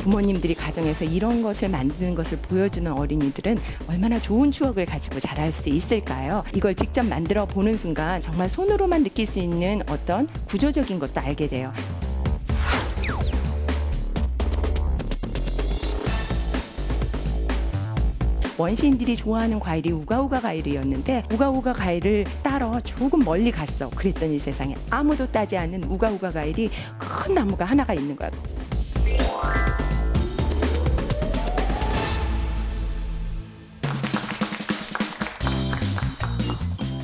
부모님들이 가정에서 이런 것을 만드는 것을 보여주는 어린이들은 얼마나 좋은 추억을 가지고 자랄 수 있을까요? 이걸 직접 만들어 보는 순간 정말 손으로만 느낄 수 있는 어떤 구조적인 것도 알게 돼요. 원시인들이 좋아하는 과일이 우가우가 과일이었는데 우가우가 과일을 따러 조금 멀리 갔어. 그랬더니 세상에 아무도 따지 않는 우가우가 과일이 큰 나무가 하나가 있는 거야.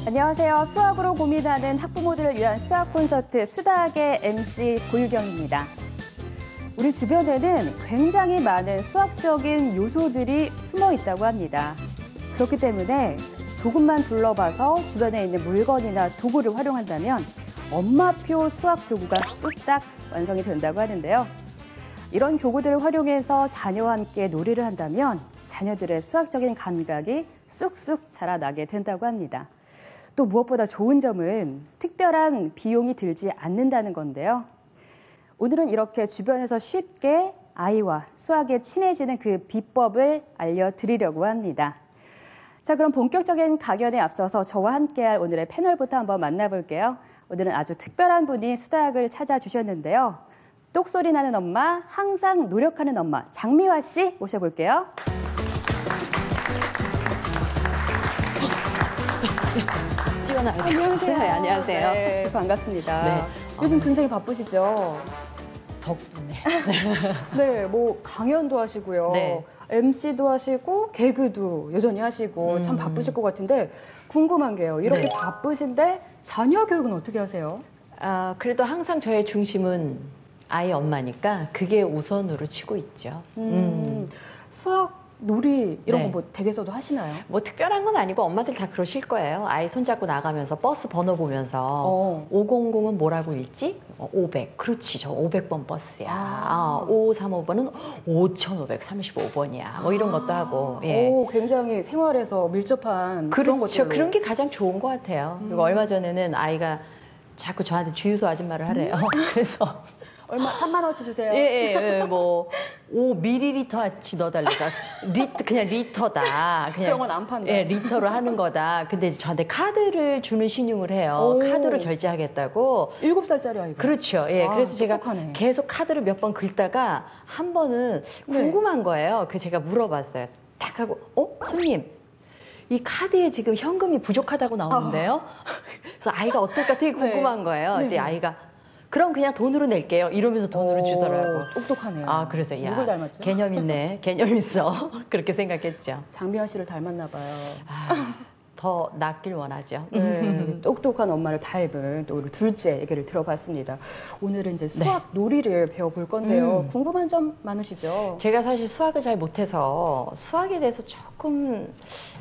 안녕하세요. 수학으로 고민하는 학부모들을 위한 수학 콘서트 수다학의 MC 고유경입니다. 우리 주변에는 굉장히 많은 수학적인 요소들이 숨어 있다고 합니다. 그렇기 때문에 조금만 둘러봐서 주변에 있는 물건이나 도구를 활용한다면 엄마표 수학 교구가 뚝딱 완성이 된다고 하는데요. 이런 교구들을 활용해서 자녀와 함께 놀이를 한다면 자녀들의 수학적인 감각이 쑥쑥 자라나게 된다고 합니다. 또 무엇보다 좋은 점은 특별한 비용이 들지 않는다는 건데요. 오늘은 이렇게 주변에서 쉽게 아이와 수학에 친해지는 그 비법을 알려드리려고 합니다. 자, 그럼 본격적인 강연에 앞서서 저와 함께할 오늘의 패널부터 한번 만나볼게요. 오늘은 아주 특별한 분이 수다학을 찾아주셨는데요. 똑소리 나는 엄마, 항상 노력하는 엄마, 장미화 씨 모셔볼게요. 안녕하세요. 네, 안녕하세요. 네, 반갑습니다. 네. 요즘 굉장히 바쁘시죠? 덕분에. 네, 뭐 강연도 하시고요. 네. MC도 하시고 개그도 여전히 하시고 참 바쁘실 것 같은데 궁금한 게요. 이렇게 네. 바쁘신데 자녀 교육은 어떻게 하세요? 그래도 항상 저의 중심은 아이 엄마니까 그게 우선으로 치고 있죠. 수학, 놀이 이런 네. 거 뭐 댁에서도 하시나요? 뭐 특별한 건 아니고 엄마들 다 그러실 거예요. 아이 손잡고 나가면서 버스 번호 보면서 500은 뭐라고 읽지? 500. 그렇지, 저 500번 버스야. 5355번은 5535번이야. 뭐 이런 것도 하고. 예. 오, 굉장히 생활에서 밀접한 그런 것들. 그렇죠. 그런 게 가장 좋은 것 같아요. 그리고 얼마 전에는 아이가 자꾸 저한테 주유소 아줌마를 하래요. 그래서 얼마 3만 원치 주세요. 예, 뭐 5ml어치 넣어달라고. 그냥 리터다. 그런 건 안 판다. 예, 리터로 하는 거다. 근데 이제 저한테 카드를 주는 신용을 해요. 카드로 결제하겠다고. 7살짜리 아이가. 그렇죠. 예, 그래서 제가 똑똑하네. 계속 카드를 몇 번 긁다가 한 번은 궁금한 거예요. 그래서 제가 물어봤어요. 딱 하고, 손님. 이 카드에 지금 현금이 부족하다고 나오는데요. 그래서 아이가 어떨까 되게 궁금한 거예요. 근데 아이가 그럼 그냥 돈으로 낼게요. 이러면서 돈으로 주더라고. 똑똑하네요. 그래서 야, 누굴 닮았죠? 개념 있네. 개념 있어. 그렇게 생각했죠. 장미화 씨를 닮았나 봐요. 더 낫길 원하죠. 네, 똑똑한 엄마를 닮은 또 우리 둘째 얘기를 들어봤습니다. 오늘은 이제 수학 놀이를 배워볼 건데요. 궁금한 점 많으시죠? 제가 사실 수학을 잘 못해서 수학에 대해서 조금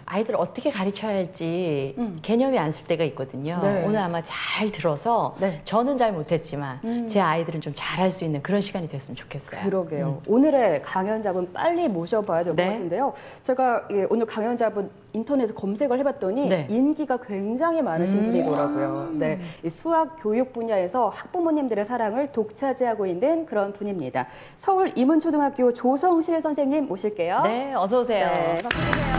아이들 어떻게 가르쳐야 할지 개념이 안 쓸 때가 있거든요. 네. 오늘 아마 잘 들어서 저는 잘 못했지만 제 아이들은 좀 잘할 수 있는 그런 시간이 됐으면 좋겠어요. 그러게요. 오늘의 강연자분 빨리 모셔봐야 될 것 같은데요. 제가 오늘 강연자분 인터넷에 검색을 해봤더니 인기가 굉장히 많으신 분이더라고요. 네, 이 수학 교육 분야에서 학부모님들의 사랑을 독차지하고 있는 그런 분입니다. 서울 이문초등학교 조성실 선생님 모실게요. 네, 어서 오세요. 네, 박수 주세요.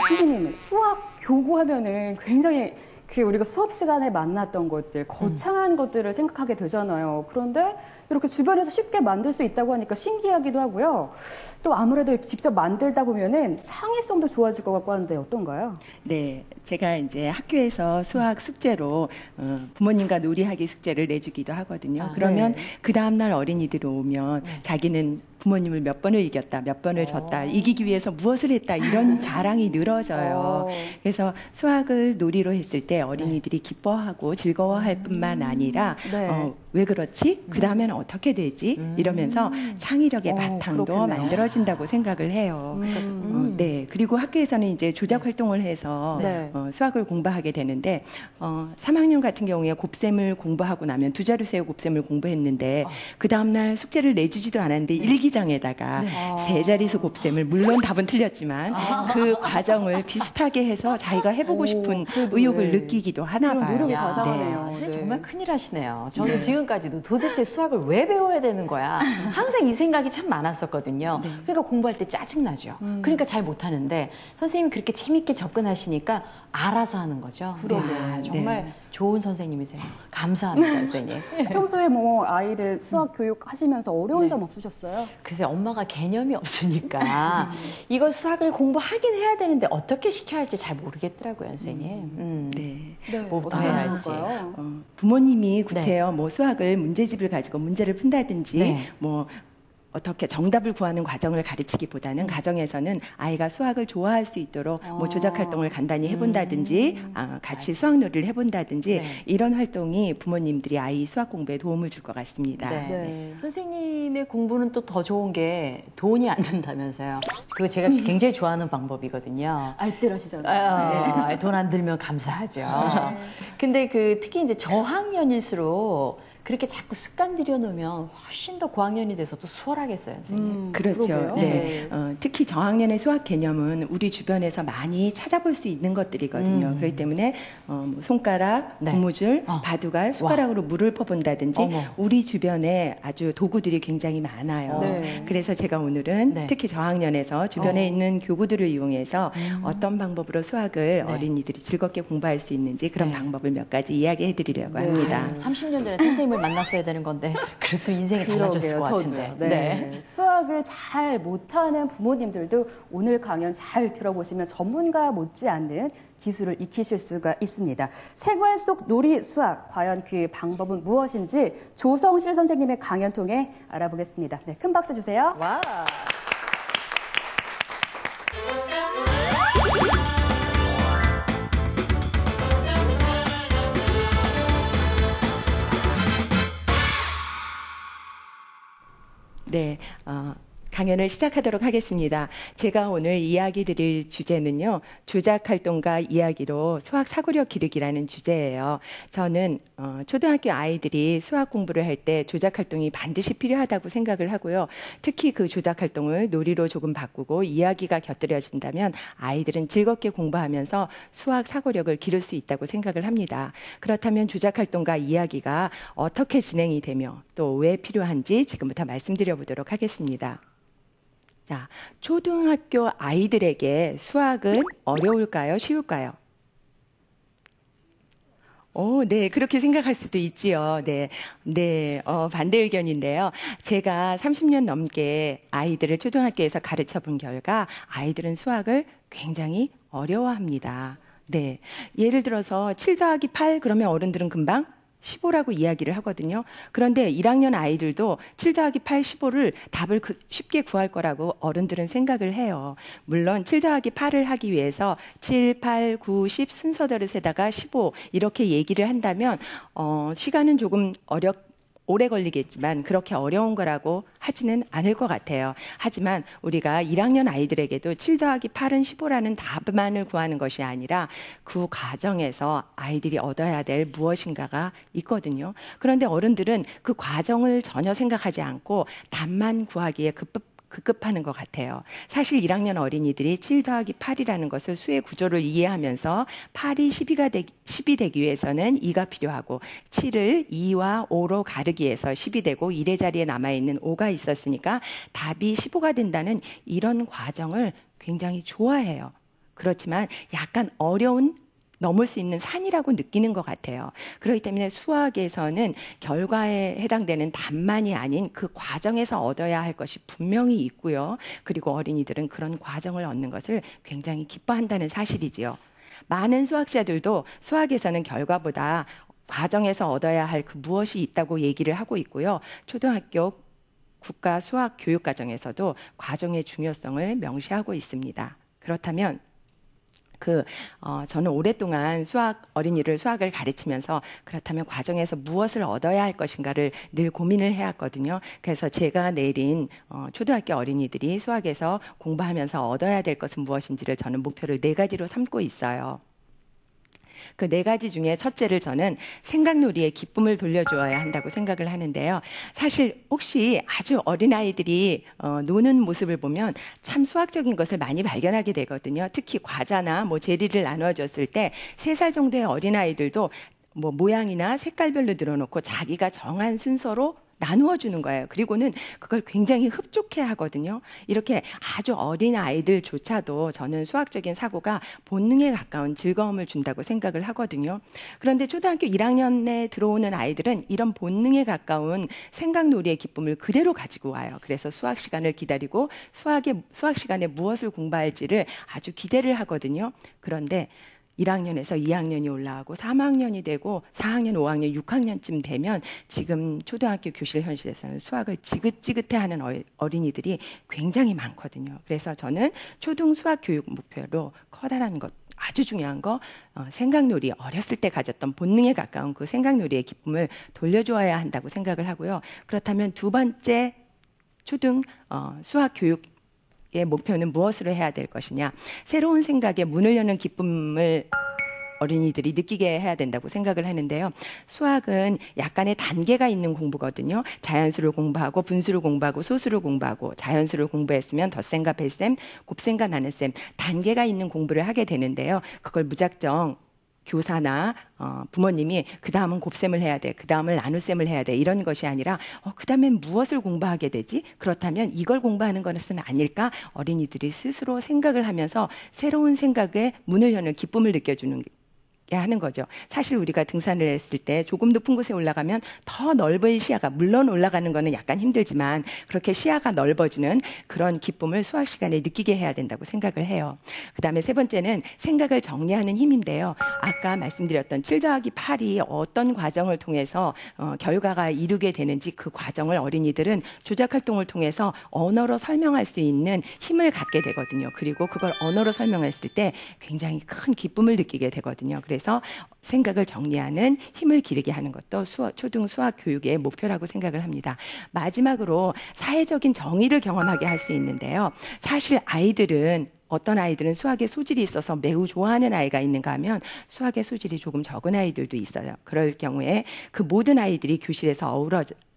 선생님, 수학 교구하면은 굉장히 그 우리가 수업 시간에 만났던 것들, 거창한 것들을 생각하게 되잖아요. 그런데 이렇게 주변에서 쉽게 만들 수 있다고 하니까 신기하기도 하고요. 또 아무래도 직접 만들다 보면은 창의성도 좋아질 것 같고 하는데 어떤가요? 네, 제가 이제 학교에서 수학 숙제로 부모님과 놀이하기 숙제를 내주기도 하거든요. 그러면 네. 그 다음날 어린이들이 오면 자기는 부모님을 몇 번을 이겼다, 몇 번을 졌다, 이기기 위해서 무엇을 했다, 이런 자랑이 늘어져요. 그래서 수학을 놀이로 했을 때 어린이들이 기뻐하고 즐거워할 뿐만 아니라 네. 왜 그렇지? 그 다음에는 어떻게 되지? 이러면서 창의력의 바탕도 그렇겠네요. 만들어진다고 생각을 해요. 네, 그리고 학교에서는 이제 조작 활동을 해서 네. 수학을 공부하게 되는데 3학년 같은 경우에 곱셈을 공부하고 나면 두 자루 세우 곱셈을 공부했는데 그 다음날 숙제를 내주지도 않았는데 일기장에다가 세 자릿수 곱셈을 물론 답은 틀렸지만 그 과정을 비슷하게 해서 자기가 해보고 싶은 그래도 의욕을 네. 느끼기도 하나 그런 봐요. 노력이 야, 가상하네요. 선생님 네. 정말 큰일 하시네요. 저는 지금까지도 도대체 수학을 왜 배워야 되는 거야? 항상 이 생각이 참 많았었거든요. 그러니까 공부할 때 짜증나죠. 그러니까 잘 못하는데 선생님이 그렇게 재밌게 접근하시니까 알아서 하는 거죠. 그러게요. 정말 좋은 선생님이세요. 감사합니다, 선생님. 평소에 뭐 아이들 수학 교육 하시면서 어려운 점 없으셨어요? 글쎄 엄마가 개념이 없으니까 이걸 수학을 공부하긴 해야 되는데 어떻게 시켜야 할지 잘 모르겠더라고요, 선생님. 네. 뭐부터 어떻게 해야 할지. 하실까요? 부모님이 구태여 뭐 수학을 문제집을 가지고 문제를 푼다든지 네. 뭐 어떻게 정답을 구하는 과정을 가르치기보다는 가정에서는 아이가 수학을 좋아할 수 있도록 뭐 조작 활동을 간단히 해본다든지 같이 수학놀이를 해본다든지 네. 이런 활동이 부모님들이 아이 수학 공부에 도움을 줄 것 같습니다. 네. 네. 선생님의 공부는 또 더 좋은 게 돈이 안 든다면서요. 그거 제가 굉장히 좋아하는 방법이거든요. 알뜰하시잖아요. 돈 안 들면 감사하죠. 근데 그 특히 이제 저학년일수록 그렇게 자꾸 습관 들여놓으면 훨씬 더 고학년이 돼서도 수월하겠어요, 선생님. 그렇죠. 그러게요. 네. 특히 저학년의 수학 개념은 우리 주변에서 많이 찾아볼 수 있는 것들이거든요. 그렇기 때문에 뭐 손가락, 네. 고무줄, 바둑알, 숟가락으로 물을 퍼본다든지 어머. 우리 주변에 아주 도구들이 굉장히 많아요. 네. 그래서 제가 오늘은 네. 특히 저학년에서 주변에 있는 교구들을 이용해서 어떤 방법으로 수학을 어린이들이 즐겁게 공부할 수 있는지 그런 네. 방법을 몇 가지 이야기해 드리려고 네. 합니다. 30년 전에 선생님을 만났어야 되는 건데 그랬으면 인생이 달라졌을 것 같은데. 저도요. 네. 수학을 잘 못하는 부모님들도 오늘 강연 잘 들어보시면 전문가 못지않는 기술을 익히실 수가 있습니다. 생활 속 놀이 수학, 과연 그 방법은 무엇인지 조성실 선생님의 강연 통해 알아보겠습니다. 네, 큰 박수 주세요. 와. 네, 강연을 시작하도록 하겠습니다. 제가 오늘 이야기 드릴 주제는요, 조작 활동과 이야기로 수학 사고력 기르기라는 주제예요. 저는 초등학교 아이들이 수학 공부를 할 때 조작 활동이 반드시 필요하다고 생각을 하고요. 특히 그 조작 활동을 놀이로 조금 바꾸고 이야기가 곁들여진다면 아이들은 즐겁게 공부하면서 수학 사고력을 기를 수 있다고 생각을 합니다. 그렇다면 조작 활동과 이야기가 어떻게 진행이 되며 또 왜 필요한지 지금부터 말씀드려 보도록 하겠습니다. 자, 초등학교 아이들에게 수학은 어려울까요? 쉬울까요? 네, 그렇게 생각할 수도 있지요. 네, 반대 의견인데요. 제가 30년 넘게 아이들을 초등학교에서 가르쳐 본 결과 아이들은 수학을 굉장히 어려워합니다. 네, 예를 들어서 7 더하기 8 그러면 어른들은 금방 15라고 이야기를 하거든요. 그런데 1학년 아이들도 7 더하기 8, 15를 답을 쉽게 구할 거라고 어른들은 생각을 해요. 물론 7 더하기 8을 하기 위해서 7, 8, 9, 10 순서대로 세다가 15 이렇게 얘기를 한다면 시간은 조금 오래 걸리겠지만 그렇게 어려운 거라고 하지는 않을 것 같아요. 하지만 우리가 1학년 아이들에게도 7 더하기 8은 15라는 답만을 구하는 것이 아니라 그 과정에서 아이들이 얻어야 될 무엇인가가 있거든요. 그런데 어른들은 그 과정을 전혀 생각하지 않고 답만 구하기에 급급하는 것 같아요. 사실 1학년 어린이들이 7 더하기 8이라는 것을 수의 구조를 이해하면서 8이 10이 되기 위해서는 2가 필요하고 7을 2와 5로 가르기 위해서 10이 되고 1의 자리에 남아있는 5가 있었으니까 답이 15가 된다는 이런 과정을 굉장히 좋아해요. 그렇지만 약간 어려운 넘을 수 있는 산이라고 느끼는 것 같아요. 그렇기 때문에 수학에서는 결과에 해당되는 답만이 아닌 그 과정에서 얻어야 할 것이 분명히 있고요. 그리고 어린이들은 그런 과정을 얻는 것을 굉장히 기뻐한다는 사실이지요. 많은 수학자들도 수학에서는 결과보다 과정에서 얻어야 할 그 무엇이 있다고 얘기를 하고 있고요. 초등학교 국가 수학 교육 과정에서도 과정의 중요성을 명시하고 있습니다. 그렇다면 저는 오랫동안 어린이를 수학을 가르치면서 그렇다면 과정에서 무엇을 얻어야 할 것인가를 늘 고민을 해왔거든요. 그래서 제가 내린 초등학교 어린이들이 수학에서 공부하면서 얻어야 될 것은 무엇인지를 저는 목표를 4가지로 삼고 있어요. 그 4가지 중에 첫째를 저는 생각놀이에 기쁨을 돌려주어야 한다고 생각을 하는데요. 사실 혹시 아주 어린아이들이 노는 모습을 보면 참 수학적인 것을 많이 발견하게 되거든요. 특히 과자나 제리를 나눠줬을 때 3살 정도의 어린아이들도 모양이나 색깔별로 늘어놓고 자기가 정한 순서로 나누어 주는 거예요. 그리고는 그걸 굉장히 흡족해 하거든요. 이렇게 아주 어린 아이들조차도 저는 수학적인 사고가 본능에 가까운 즐거움을 준다고 생각을 하거든요. 그런데 초등학교 1학년에 들어오는 아이들은 이런 본능에 가까운 생각놀이의 기쁨을 그대로 가지고 와요. 그래서 수학 시간을 기다리고 수학 시간에 무엇을 공부할지를 아주 기대를 하거든요. 그런데 1학년에서 2학년이 올라가고 3학년이 되고 4학년, 5학년, 6학년쯤 되면 지금 초등학교 교실 현실에서는 수학을 지긋지긋해하는 어린이들이 굉장히 많거든요. 그래서 저는 초등 수학 교육 목표로 커다란 것, 아주 중요한 거, 생각놀이, 어렸을 때 가졌던 본능에 가까운 그 생각놀이의 기쁨을 돌려주어야 한다고 생각을 하고요. 그렇다면 2번째 초등 수학 교육 의 목표는 무엇으로 해야 될 것이냐. 새로운 생각에 문을 여는 기쁨을 어린이들이 느끼게 해야 된다고 생각을 하는데요. 수학은 약간의 단계가 있는 공부거든요. 자연수를 공부하고 분수를 공부하고 소수를 공부하고 자연수를 공부했으면 덧셈과 뺄셈, 곱셈과 나눗셈 단계가 있는 공부를 하게 되는데요. 그걸 무작정 교사나 부모님이 그 다음은 곱셈을 해야 돼, 그 다음은 나눗셈을 해야 돼 이런 것이 아니라 그 다음엔 무엇을 공부하게 되지? 그렇다면 이걸 공부하는 것은 아닐까? 어린이들이 스스로 생각을 하면서 새로운 생각에 문을 여는 기쁨을 느껴주는 하는 거죠. 사실 우리가 등산을 했을 때 조금 높은 곳에 올라가면 더 넓은 시야가, 물론 올라가는 거는 약간 힘들지만 그렇게 시야가 넓어지는 그런 기쁨을 수학 시간에 느끼게 해야 된다고 생각을 해요. 그 다음에 3번째는 생각을 정리하는 힘인데요. 아까 말씀드렸던 7 더하기 8이 어떤 과정을 통해서 결과가 이루게 되는지 그 과정을 어린이들은 조작활동을 통해서 언어로 설명할 수 있는 힘을 갖게 되거든요. 그리고 그걸 언어로 설명했을 때 굉장히 큰 기쁨을 느끼게 되거든요. 그래서 생각을 정리하는 힘을 기르게 하는 것도 초등 수학 교육의 목표라고 생각을 합니다. 마지막으로 사회적인 정의를 경험하게 할 수 있는데요. 사실 어떤 아이들은 수학에 소질이 있어서 매우 좋아하는 아이가 있는가 하면 수학에 소질이 조금 적은 아이들도 있어요. 그럴 경우에 그 모든 아이들이 교실에서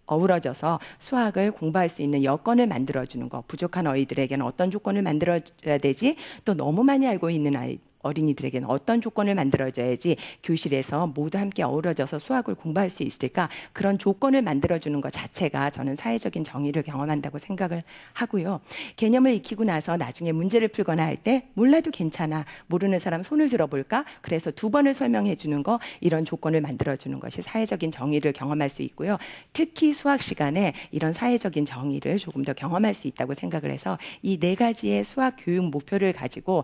어우러져서 수학을 공부할 수 있는 여건을 만들어주는 거. 부족한 아이들에게는 어떤 조건을 만들어줘야 되지? 또 너무 많이 알고 있는 어린이들에게는 어떤 조건을 만들어줘야지 교실에서 모두 함께 어우러져서 수학을 공부할 수 있을까? 그런 조건을 만들어주는 것 자체가 저는 사회적인 정의를 경험한다고 생각을 하고요. 개념을 익히고 나서 나중에 문제를 풀거나 할 때 몰라도 괜찮아. 모르는 사람 손을 들어볼까? 그래서 2번을 설명해 주는 거, 이런 조건을 만들어주는 것이 사회적인 정의를 경험할 수 있고요. 특히 수학 시간에 이런 사회적인 정의를 조금 더 경험할 수 있다고 생각을 해서 이 4가지의 수학 교육 목표를 가지고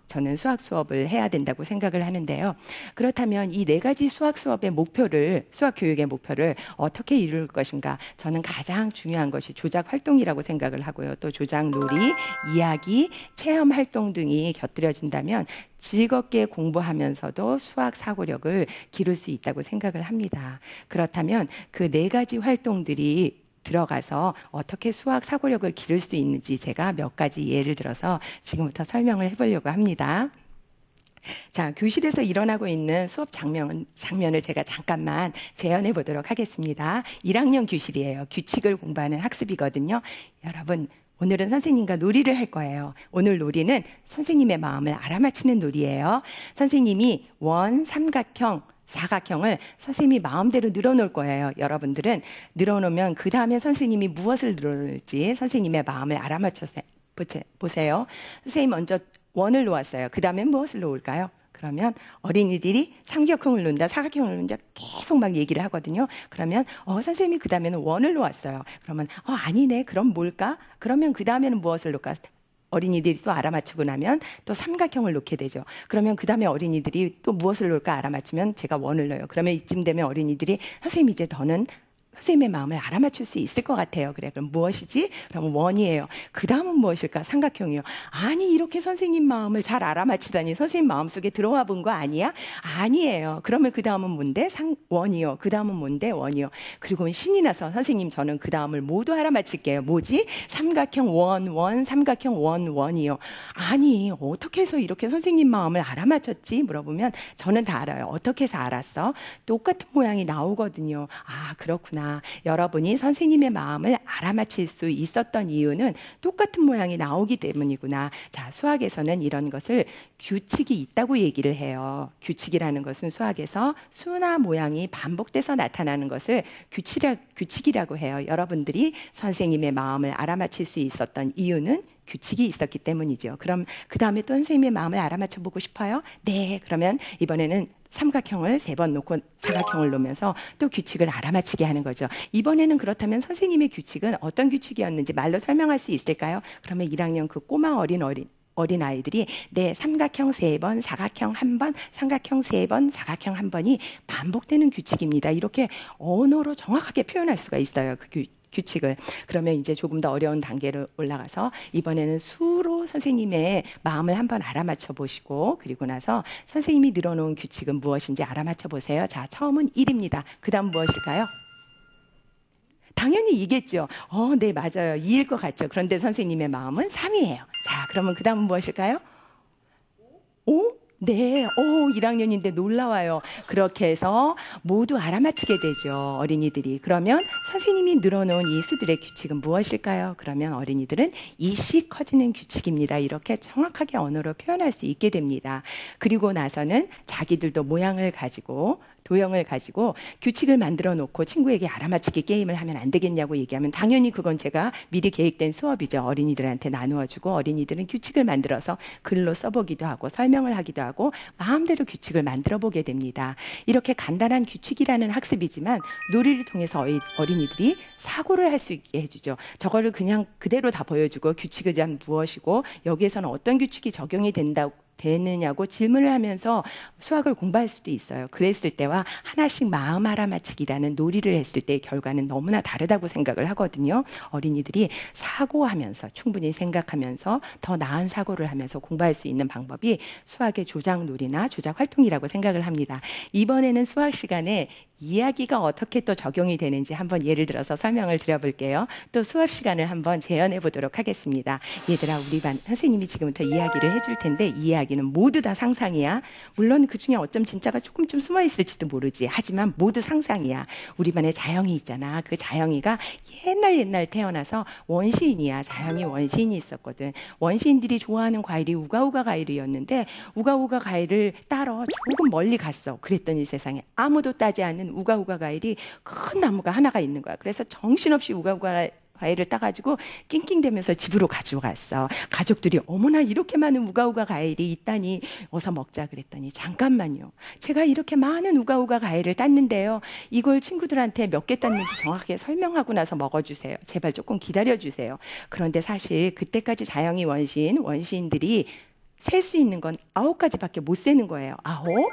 저는 수학 수업을 해야 된다고 생각을 하는데요. 그렇다면 이 4가지 수학 교육의 목표를 어떻게 이룰 것인가? 저는 가장 중요한 것이 조작 활동이라고 생각을 하고요. 또 조작 놀이, 이야기, 체험 활동 등이 곁들여진다면 즐겁게 공부하면서도 수학 사고력을 기를 수 있다고 생각을 합니다. 그렇다면 그 4가지 활동들이 들어가서 어떻게 수학 사고력을 기를 수 있는지 제가 몇 가지 예를 들어서 지금부터 설명을 해보려고 합니다. 자, 교실에서 일어나고 있는 수업 장면을 제가 잠깐만 재현해 보도록 하겠습니다. 1학년 교실이에요. 규칙을 공부하는 학습이거든요. 여러분, 오늘은 선생님과 놀이를 할 거예요. 오늘 놀이는 선생님의 마음을 알아맞히는 놀이예요. 선생님이 삼각형, 사각형을 선생님이 마음대로 늘어놓을 거예요. 여러분들은 늘어놓으면 그 다음에 선생님이 무엇을 늘어놓을지 선생님의 마음을 알아맞혀 보세요. 선생님 먼저 원을 놓았어요. 그 다음에 무엇을 놓을까요? 그러면 어린이들이 삼각형을 놓는다, 사각형을 놓는다 계속 막 얘기를 하거든요. 그러면 선생님이 그 다음에는 원을 놓았어요. 그러면 아니네. 그럼 뭘까? 그러면 그 다음에는 무엇을 놓을까? 어린이들이 또 알아맞히고 나면 또 삼각형을 놓게 되죠. 그러면 그 다음에 어린이들이 또 무엇을 놓을까 알아맞히면 제가 원을 넣어요. 그러면 이쯤 되면 어린이들이 선생님 이제 더는 선생님의 마음을 알아맞힐 수 있을 것 같아요. 그래, 그럼 무엇이지? 그러면 원이에요. 그 다음은 무엇일까? 삼각형이요. 아니, 이렇게 선생님 마음을 잘 알아맞히다니 선생님 마음속에 들어와 본 거 아니야? 아니에요. 그러면 그 다음은 뭔데? 원이요. 그 다음은 뭔데? 원이요. 그리고 신이 나서 선생님 저는 그 다음을 모두 알아맞힐게요. 뭐지? 삼각형 원, 삼각형 원이요. 아니, 어떻게 해서 이렇게 선생님 마음을 알아맞혔지? 물어보면 저는 다 알아요. 어떻게 해서 알았어? 똑같은 모양이 나오거든요. 아, 그렇구나. 여러분이 선생님의 마음을 알아맞힐 수 있었던 이유는 똑같은 모양이 나오기 때문이구나. 자, 수학에서는 이런 것을 규칙이 있다고 얘기를 해요. 규칙이라는 것은 수학에서 수나 모양이 반복돼서 나타나는 것을 규칙이라고 해요. 여러분들이 선생님의 마음을 알아맞힐 수 있었던 이유는 규칙이 있었기 때문이죠. 그럼 그 다음에 또 선생님의 마음을 알아맞혀 보고 싶어요? 네, 그러면 이번에는 삼각형을 3번 놓고 사각형을 놓으면서 또 규칙을 알아맞히게 하는 거죠. 이번에는 그렇다면 선생님의 규칙은 어떤 규칙이었는지 말로 설명할 수 있을까요? 그러면 1학년 그 꼬마 어린 아이들이 네, 삼각형 3번, 사각형 1번, 삼각형 3번, 사각형 1번이 반복되는 규칙입니다. 이렇게 언어로 정확하게 표현할 수가 있어요. 그 규칙을. 그러면 이제 조금 더 어려운 단계로 올라가서 이번에는 수로 선생님의 마음을 한번 알아맞혀 보시고 그리고 나서 선생님이 늘어놓은 규칙은 무엇인지 알아맞혀 보세요. 자, 처음은 1입니다. 그 다음 무엇일까요? 당연히 2겠죠. 네, 맞아요. 2일 것 같죠. 그런데 선생님의 마음은 3이에요. 자, 그러면 그 다음은 무엇일까요? 5? 네, 1학년인데 놀라워요. 그렇게 해서 모두 알아맞히게 되죠, 어린이들이. 그러면 선생님이 늘어놓은 이 수들의 규칙은 무엇일까요? 그러면 어린이들은 2씩 커지는 규칙입니다. 이렇게 정확하게 언어로 표현할 수 있게 됩니다. 그리고 나서는 자기들도 모양을 가지고 도형을 가지고 규칙을 만들어 놓고 친구에게 알아맞히기 게임을 하면 안 되겠냐고 얘기하면 당연히 그건 제가 미리 계획된 수업이죠. 어린이들한테 나누어 주고 어린이들은 규칙을 만들어서 글로 써보기도 하고 설명을 하기도 하고 마음대로 규칙을 만들어 보게 됩니다. 이렇게 간단한 규칙이라는 학습이지만 놀이를 통해서 어린이들이 사고를 할 수 있게 해주죠. 저거를 그냥 그대로 다 보여주고 규칙에 대한 무엇이고 여기에서는 어떤 규칙이 적용이 되느냐고 질문을 하면서 수학을 공부할 수도 있어요. 그랬을 때와 하나씩 마음 알아맞히기라는 놀이를 했을 때의 결과는 너무나 다르다고 생각을 하거든요. 어린이들이 사고하면서 충분히 생각하면서 더 나은 사고를 하면서 공부할 수 있는 방법이 수학의 조작 놀이나 조작 활동이라고 생각을 합니다. 이번에는 수학 시간에 이야기가 어떻게 또 적용이 되는지 한번 예를 들어서 설명을 드려볼게요. 또 수업 시간을 한번 재현해 보도록 하겠습니다. 얘들아, 우리 반 선생님이 지금부터 이야기를 해줄 텐데 이 이야기는 모두 다 상상이야. 물론 그중에 어쩜 진짜가 조금 좀 숨어 있을지도 모르지. 하지만 모두 상상이야. 우리 반에 자영이 있잖아. 그 자영이가 옛날 태어나서 원시인이야. 자영이 원시인이 있었거든. 원시인들이 좋아하는 과일이 우가우가 과일이었는데 우가우가 과일을 따러 조금 멀리 갔어. 그랬더니 세상에 아무도 따지 않는 우가우가 과일이 큰 나무가 하나가 있는 거야. 그래서 정신없이 우가우가 과일을 따가지고 낑낑대면서 집으로 가져갔어. 가족들이 어머나 이렇게 많은 우가우가 과일이 있다니 어서 먹자 그랬더니 잠깐만요. 제가 이렇게 많은 우가우가 과일을 땄는데요. 이걸 친구들한테 몇 개 땄는지 정확하게 설명하고 나서 먹어주세요. 제발 조금 기다려주세요. 그런데 사실 그때까지 자영이 원시인들이 셀 수 있는 건 9가지밖에 못 세는 거예요. 9?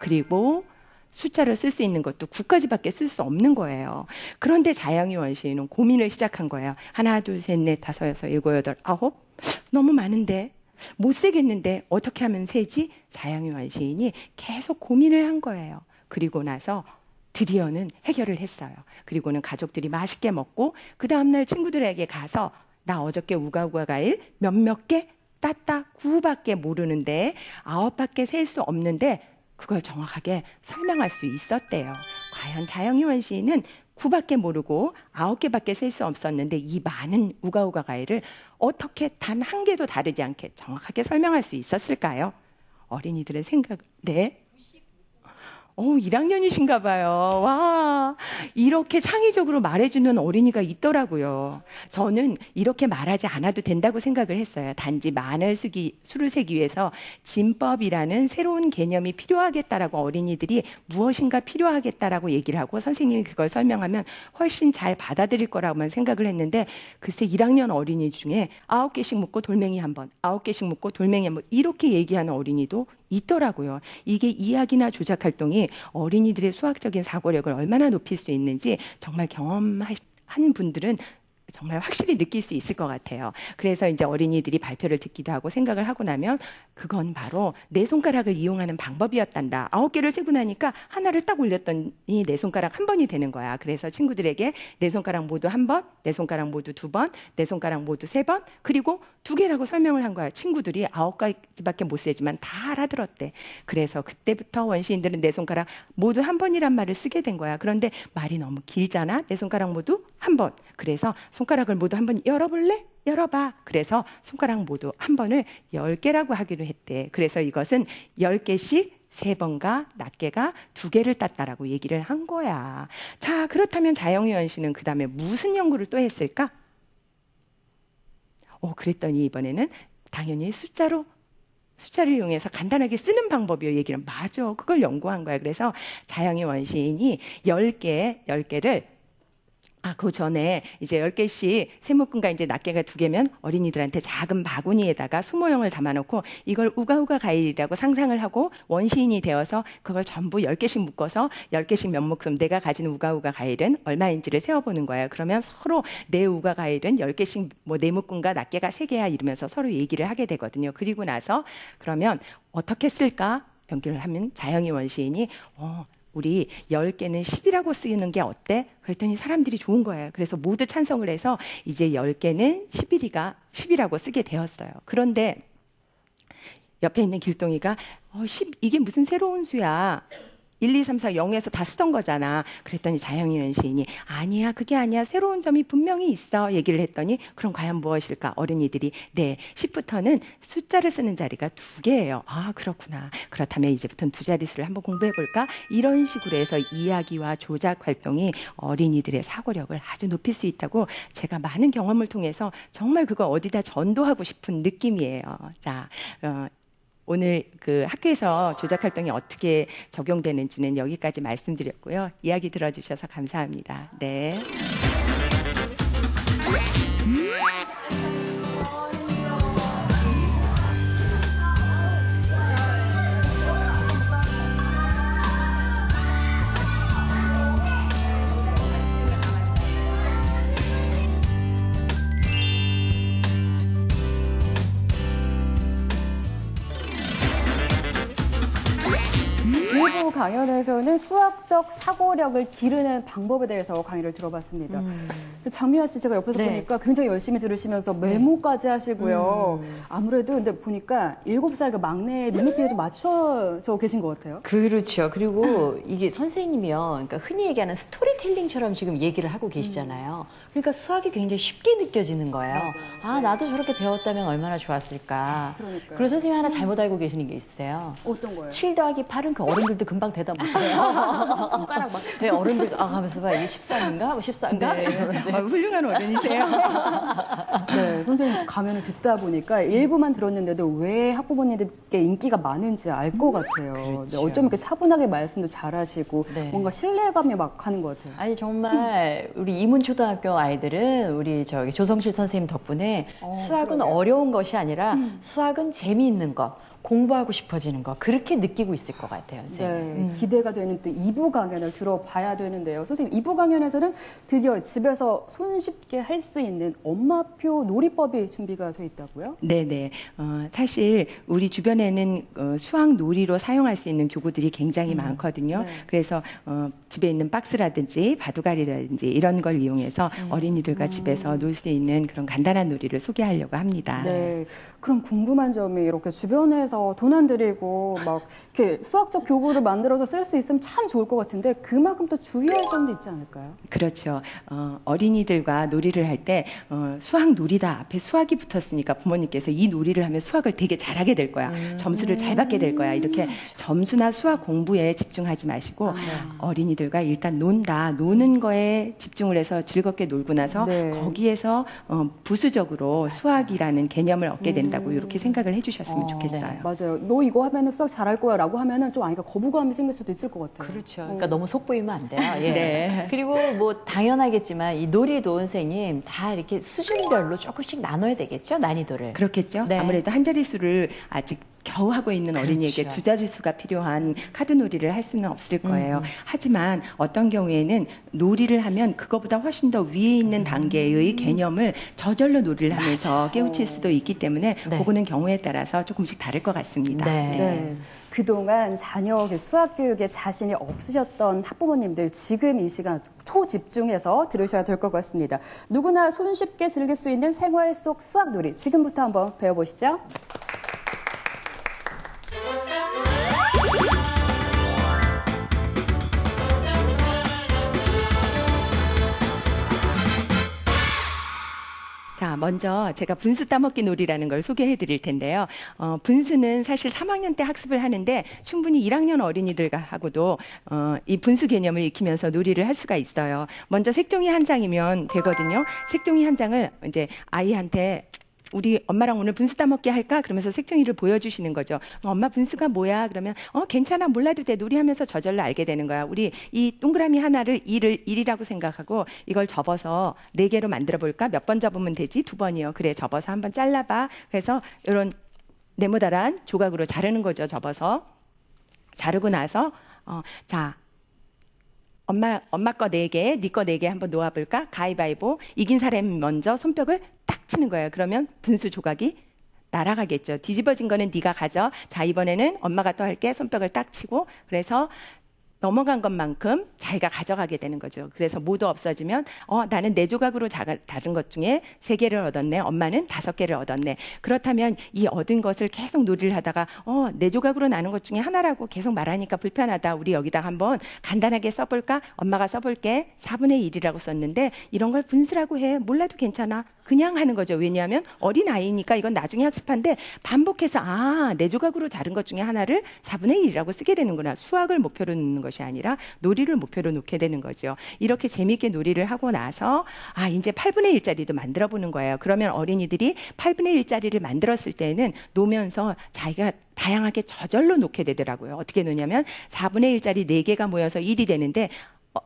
그리고 숫자를 쓸 수 있는 것도 9까지밖에 쓸 수 없는 거예요. 그런데 자영이 원시인은 고민을 시작한 거예요. 하나, 둘, 셋, 넷, 다섯, 여섯, 일곱, 여덟, 아홉? 너무 많은데 못 세겠는데 어떻게 하면 세지? 자영이 원시인이 계속 고민을 한 거예요. 그리고 나서 드디어는 해결을 했어요. 그리고는 가족들이 맛있게 먹고 그 다음날 친구들에게 가서 나 어저께 우가우가 과일 몇몇 개 땄다. 9밖에 모르는데 9밖에 셀 수 없는데 그걸 정확하게 설명할 수 있었대요. 과연 자영이 원시인은 9밖에 모르고 9개밖에 셀 수 없었는데 이 많은 우가우가 과일을 어떻게 단 한 개도 다르지 않게 정확하게 설명할 수 있었을까요? 어린이들의 생각, 네. 1학년이신가 봐요. 와, 이렇게 창의적으로 말해주는 어린이가 있더라고요. 저는 이렇게 말하지 않아도 된다고 생각을 했어요. 단지 수를 세기 위해서 진법이라는 새로운 개념이 필요하겠다라고 어린이들이 무엇인가 필요하겠다라고 얘기를 하고 선생님이 그걸 설명하면 훨씬 잘 받아들일 거라고만 생각을 했는데 글쎄 1학년 어린이 중에 9개씩 묻고 돌멩이 한 번, 9개씩 묻고 돌멩이 한 번 이렇게 얘기하는 어린이도 있더라고요. 이게 이야기나 조작 활동이 어린이들의 수학적인 사고력을 얼마나 높일 수 있는지 정말 경험한 분들은 정말 확실히 느낄 수 있을 것 같아요. 그래서 이제 어린이들이 발표를 듣기도 하고 생각을 하고 나면 그건 바로 내 손가락을 이용하는 방법이었단다. 9개를 세고 나니까 하나를 딱 올렸더니 내 손가락 한 번이 되는 거야. 그래서 친구들에게 내 손가락 모두 한 번, 내 손가락 모두 두 번, 내 손가락 모두 세 번, 그리고 2개라고 설명을 한 거야. 친구들이 9가지밖에 못 세지만 다 알아들었대. 그래서 그때부터 원시인들은 내 손가락 모두 한 번이란 말을 쓰게 된 거야. 그런데 말이 너무 길잖아. 내 손가락 모두 한 번. 그래서 손가락을 모두 한 번 열어볼래? 열어봐. 그래서 손가락 모두 한 번을 10개라고 하기로 했대. 그래서 이것은 10개씩 3번과 낱개가 2개를 땄다라고 얘기를 한 거야. 자, 그렇다면 자영유원 씨는 그 다음에 무슨 연구를 또 했을까? 그랬더니 이번에는 당연히 숫자를 이용해서 간단하게 쓰는 방법이요. 얘기를 맞아. 그걸 연구한 거야. 그래서 자영유원 시인이 10개를 그 전에 이제 10개씩 세묶음과 이제 낱개가 2개면 어린이들한테 작은 바구니에다가 수모형을 담아놓고 이걸 우가우가 가일이라고 상상을 하고 원시인이 되어서 그걸 전부 10개씩 묶어서 10개씩 몇 묶음 내가 가진 우가우가 가일은 얼마인지를 세어보는 거예요. 그러면 서로 내 우가 가일은 10개씩 내 묶음과 낱개가 3개야 이러면서 서로 얘기를 하게 되거든요. 그리고 나서 그러면 어떻게 쓸까? 연기를 하면 자영유원 시인이 우리 10개는 10이라고 쓰는 게 어때? 그랬더니 사람들이 좋은 거예요. 그래서 모두 찬성을 해서 이제 10개는 10이라고 쓰게 되었어요. 그런데 옆에 있는 길동이가 10, 이게 무슨 새로운 수야. 1, 2, 3, 4, 0에서 다 쓰던 거잖아. 그랬더니 자영유원 시인이 아니야, 그게 아니야. 새로운 점이 분명히 있어. 얘기를 했더니 그럼 과연 무엇일까? 어린이들이 10부터는 숫자를 쓰는 자리가 2개예요. 그렇구나. 그렇다면 이제부터는 2자릿수를 한번 공부해볼까? 이런 식으로 해서 이야기와 조작 활동이 어린이들의 사고력을 아주 높일 수 있다고 제가 많은 경험을 통해서 정말 그거 어디다 전도하고 싶은 느낌이에요. 자, 오늘 그 학교에서 조작 활동이 어떻게 적용되는지는 여기까지 말씀드렸고요. 이야기 들어주셔서 감사합니다. 네. 일부 강연에서는 수학적 사고력을 기르는 방법에 대해서 강의를 들어봤습니다. 장미아 씨 제가 옆에서 보니까 굉장히 열심히 들으시면서 메모까지 하시고요. 아무래도 근데 보니까 7살 그 막내 눈높이에 좀 맞춰져 계신 것 같아요. 그렇죠. 그리고 이게 선생님이요. 그러니까 흔히 얘기하는 스토리텔링처럼 지금 얘기를 하고 계시잖아요. 그러니까 수학이 굉장히 쉽게 느껴지는 거예요. 맞아요. 나도 저렇게 배웠다면 얼마나 좋았을까. 그러니까요. 그리고 선생님이 하나 잘못 알고 계시는 게 있어요. 어떤 거예요? 7 더하기 8은 그 어른들도 금방 대답 못해요. 손가락 막. 네, 어른들 가면서 봐. 이게 13인가? 14인가? 네. 훌륭한 어른이세요. 네, 선생님 강연을 듣다 보니까 일부만 들었는데도 왜 학부모님들께 인기가 많은지 알 것 같아요. 그렇죠. 네, 어쩜 이렇게 차분하게 말씀도 잘하시고 네. 뭔가 신뢰감이 막 하는 것 같아요. 아니 정말 우리 이문초등학교 아이들은 우리 조성실 선생님 덕분에 수학은 그러게요. 어려운 것이 아니라 수학은 재미있는 것, 공부하고 싶어지는 것 그렇게 느끼고 있을 것 같아요. 선생님. 네, 기대가 되는 또 2부 강연을 들어봐야 되는데요. 선생님, 2부 강연에서는 드디어 집에서 손쉽게 할 수 있는 엄마표 놀이법이 준비가 돼 있다고요? 네네. 사실 우리 주변에는 수학 놀이로 사용할 수 있는 교구들이 굉장히 많거든요. 네. 그래서 집에 있는 박스라든지 바둑알이라든지 이런 걸 이용해서 어린이들과 집에서 놀 수 있는 그런 간단한 놀이를 소개하려고 합니다. 네. 그럼 궁금한 점이 이렇게 주변에서 집중해서 돈 안 들이고 막 이렇게 수학적 교구를 만들어서 쓸 수 있으면 참 좋을 것 같은데 그만큼 또 주의할 점도 있지 않을까요? 그렇죠. 어린이들과 놀이를 할 때 수학 놀이다 앞에 수학이 붙었으니까 부모님께서 이 놀이를 하면 수학을 되게 잘하게 될 거야. 점수를 잘 받게 될 거야. 이렇게 점수나 수학 공부에 집중하지 마시고 어린이들과 일단 노는 거에 집중을 해서 즐겁게 놀고 나서 네. 거기에서 부수적으로 수학이라는 개념을 얻게 된다고 이렇게 생각을 해주셨으면 좋겠어요. 네, 맞아요. 너 이거 하면은 수학 잘할 거야 라고 하면은 좀 아이가 거부감이 생길 수도 있을 것 같아요. 그렇죠. 그러니까 너무 속보이면 안 돼요. 예. 네. 그리고 뭐 당연하겠지만 이 놀이도 선생님 다 이렇게 수준별로 조금씩 나눠야 되겠죠? 난이도를. 그렇겠죠. 네. 아무래도 한 자릿수를 아직 겨우 하고 있는 어린이에게 그렇죠. 두 자릿수가 필요한 카드놀이를 할 수는 없을 거예요. 하지만 어떤 경우에는 놀이를 하면 그거보다 훨씬 더 위에 있는 단계의 개념을 저절로 놀이를 하면서 깨우칠 수도 있기 때문에 네. 그거는 경우에 따라서 조금씩 다를 것 같습니다. 네. 네. 그동안 자녀 수학 교육에 자신이 없으셨던 학부모님들 지금 이 시간 초집중해서 들으셔야 될 것 같습니다. 누구나 손쉽게 즐길 수 있는 생활 속 수학 놀이 지금부터 한번 배워보시죠. 자, 먼저 제가 분수 따먹기 놀이라는 걸 소개해 드릴 텐데요. 분수는 사실 3학년 때 학습을 하는데 충분히 1학년 어린이들하고도 이 분수 개념을 익히면서 놀이를 할 수가 있어요. 먼저 색종이 한 장이면 되거든요. 색종이 한 장을 이제 아이한테 우리 엄마랑 오늘 분수 따먹기 할까? 그러면서 색종이를 보여주시는 거죠. 엄마 분수가 뭐야? 그러면 괜찮아 몰라도 돼. 놀이하면서 저절로 알게 되는 거야. 우리 이 동그라미 하나를 1이라고 생각하고 이걸 접어서 4개로 만들어 볼까? 몇 번 접으면 되지? 2번이요. 그래 접어서 한번 잘라봐. 그래서 이런 네모다란 조각으로 자르는 거죠. 접어서 자르고 나서 자 엄마 거 4개, 네 거 4개 한번 놓아볼까? 가위바위보. 이긴 사람이 먼저 손뼉을 딱 치는 거예요. 그러면 분수 조각이 날아가겠죠. 뒤집어진 거는 네가 가져. 자, 이번에는 엄마가 또 할게. 손뼉을 딱 치고. 그래서 넘어간 것만큼 자기가 가져가게 되는 거죠. 그래서 모두 없어지면 나는 4조각으로 다른 것 중에 3개를 얻었네. 엄마는 5개를 얻었네. 그렇다면 이 얻은 것을 계속 놀이를 하다가 4조각으로 나눈 것 중에 하나라고 계속 말하니까 불편하다. 우리 여기다 한번 간단하게 써볼까? 엄마가 써볼게. 4분의 1이라고 썼는데 이런 걸 분수라고 해. 몰라도 괜찮아. 그냥 하는 거죠. 왜냐하면 어린아이니까 이건 나중에 학습한데 반복해서 4조각으로 자른 것 중에 하나를 4분의 1이라고 쓰게 되는구나. 수학을 목표로 놓는 것이 아니라 놀이를 목표로 놓게 되는 거죠. 이렇게 재미있게 놀이를 하고 나서 이제 8분의 1짜리도 만들어 보는 거예요. 그러면 어린이들이 8분의 1짜리를 만들었을 때는 놓으면서 자기가 다양하게 저절로 놓게 되더라고요. 어떻게 놓냐면 4분의 1짜리 4개가 모여서 1이 되는데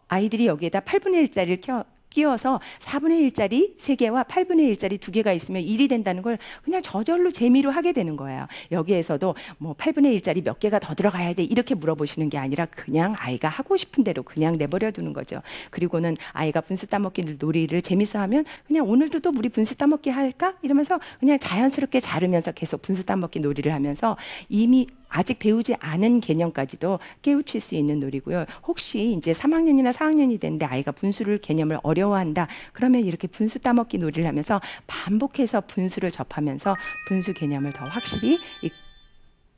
아이들이 여기에다 8분의 1짜리를 끼워서 4분의 1짜리 3개와 8분의 1짜리 2개가 있으면 1이 된다는 걸 그냥 저절로 재미로 하게 되는 거예요. 여기에서도 뭐 8분의 1짜리 몇 개가 더 들어가야 돼 이렇게 물어보시는 게 아니라 그냥 아이가 하고 싶은 대로 그냥 내버려 두는 거죠. 그리고는 아이가 분수 따먹기 놀이를 재밌어 하면 그냥 오늘도 또 우리 분수 따먹기 할까? 이러면서 그냥 자연스럽게 자르면서 계속 분수 따먹기 놀이를 하면서 이미 아직 배우지 않은 개념까지도 깨우칠 수 있는 놀이고요. 혹시 이제 3학년이나 4학년이 됐는데 아이가 분수를 개념을 어려워한다. 그러면 이렇게 분수 따먹기 놀이를 하면서 반복해서 분수를 접하면서 분수 개념을 더 확실히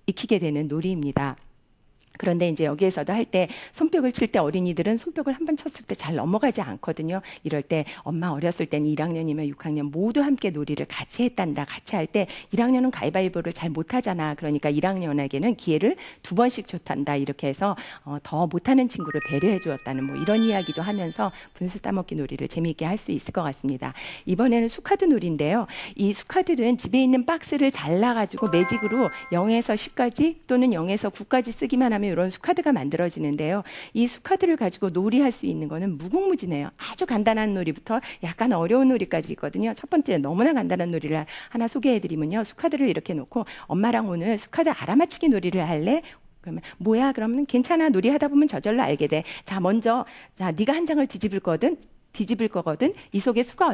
익히게 되는 놀이입니다. 그런데 이제 여기에서도 할 때 손뼉을 칠 때 어린이들은 손뼉을 한 번 쳤을 때 잘 넘어가지 않거든요. 이럴 때 엄마 어렸을 때는 1학년이면 6학년 모두 함께 놀이를 같이 했단다. 같이 할 때 1학년은 가위바위보를 잘 못하잖아. 그러니까 1학년에게는 기회를 2번씩 줬단다. 이렇게 해서 더 못하는 친구를 배려해 주었다는 뭐 이런 이야기도 하면서 분수 따먹기 놀이를 재미있게 할 수 있을 것 같습니다. 이번에는 수카드 놀이인데요. 이 수카드는 집에 있는 박스를 잘라가지고 매직으로 0에서 10까지 또는 0에서 9까지 쓰기만 하면 이런 수카드가 만들어지는데요. 이 수카드를 가지고 놀이할 수 있는 거는 무궁무진해요. 아주 간단한 놀이부터 약간 어려운 놀이까지 있거든요. 첫 번째 너무나 간단한 놀이를 하나 소개해드리면요. 수카드를 이렇게 놓고 엄마랑 오늘 수카드 알아맞히기 놀이를 할래? 그러면 뭐야? 그러면 괜찮아. 놀이하다 보면 저절로 알게 돼. 자, 먼저 네가 한 장을 뒤집을 거거든. 이 속에 수가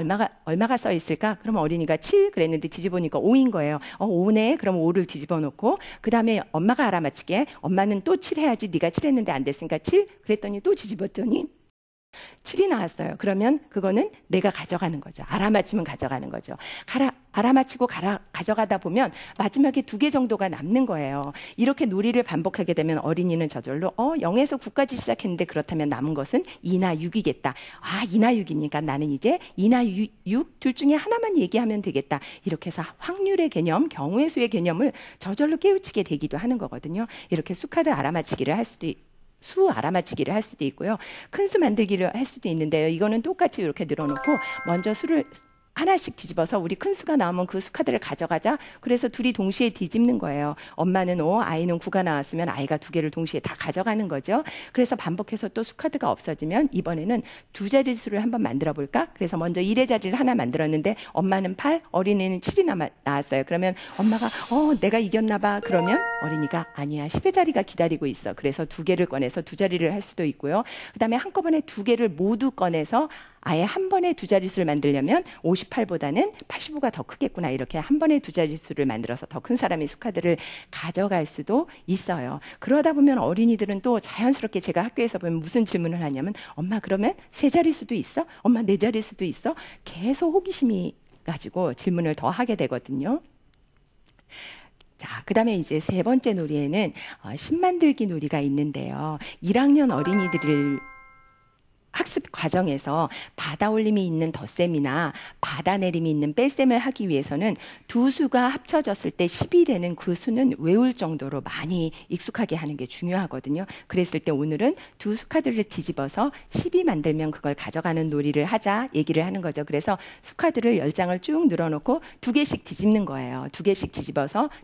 얼마가 써 있을까? 그러면 어린이가 7 그랬는데 뒤집어보니까 5인 거예요. 5네. 그럼 5를 뒤집어 놓고 그다음에 엄마가 알아맞히게 엄마는 또 7 해야지. 네가 7 했는데 안 됐으니까 7 그랬더니 또 뒤집었더니 7이 나왔어요. 그러면 그거는 내가 가져가는 거죠. 알아맞히면 가져가는 거죠. 알아맞히고 가져가다 보면 마지막에 2개 정도가 남는 거예요. 이렇게 놀이를 반복하게 되면 어린이는 저절로 0에서 9까지 시작했는데 그렇다면 남은 것은 2나 6이겠다. 2나 6이니까 나는 이제 2나 6 둘 중에 하나만 얘기하면 되겠다. 이렇게 해서 확률의 개념, 경우의 수의 개념을 저절로 깨우치게 되기도 하는 거거든요. 이렇게 수카드 알아맞히기를 할 수도 수 알아맞히기를 할 수도 있고요. 큰 수 만들기를 할 수도 있는데요. 이거는 똑같이 이렇게 늘어놓고 먼저 수를 하나씩 뒤집어서 우리 큰 수가 나오면 그 수카드를 가져가자. 그래서 둘이 동시에 뒤집는 거예요. 엄마는 5, 아이는 9가 나왔으면 아이가 2개를 동시에 다 가져가는 거죠. 그래서 반복해서 또 수카드가 없어지면 이번에는 2자릿수를 한번 만들어 볼까? 그래서 먼저 1의 자리를 하나 만들었는데 엄마는 8, 어린이는 7이 나왔어요. 그러면 엄마가 내가 이겼나 봐. 그러면 어린이가 아니야. 10의 자리가 기다리고 있어. 그래서 2개를 꺼내서 2자리를 할 수도 있고요. 그다음에 한꺼번에 2개를 모두 꺼내서 아예 한 번에 2자릿수를 만들려면 58보다는 85가 더 크겠구나. 이렇게 한 번에 2자릿수를 만들어서 더 큰 사람이 수카드를 가져갈 수도 있어요. 그러다 보면 어린이들은 또 자연스럽게 제가 학교에서 보면 무슨 질문을 하냐면 엄마 그러면 3자릿수도 있어? 엄마 4자릿수도 있어? 계속 호기심이 가지고 질문을 더 하게 되거든요. 자, 그 다음에 이제 3번째 놀이에는 심 만들기 놀이가 있는데요. 1학년 어린이들을 학습 과정에서 받아올림이 있는 덧셈이나 받아내림이 있는 뺄셈을 하기 위해서는 두 수가 합쳐졌을 때 10이 되는 그 수는 외울 정도로 많이 익숙하게 하는 게 중요하거든요. 그랬을 때 오늘은 두 수카드를 뒤집어서 10이 만들면 그걸 가져가는 놀이를 하자 얘기를 하는 거죠. 그래서 수카드를 10장을 쭉 늘어놓고 2개씩 뒤집는 거예요. 2개씩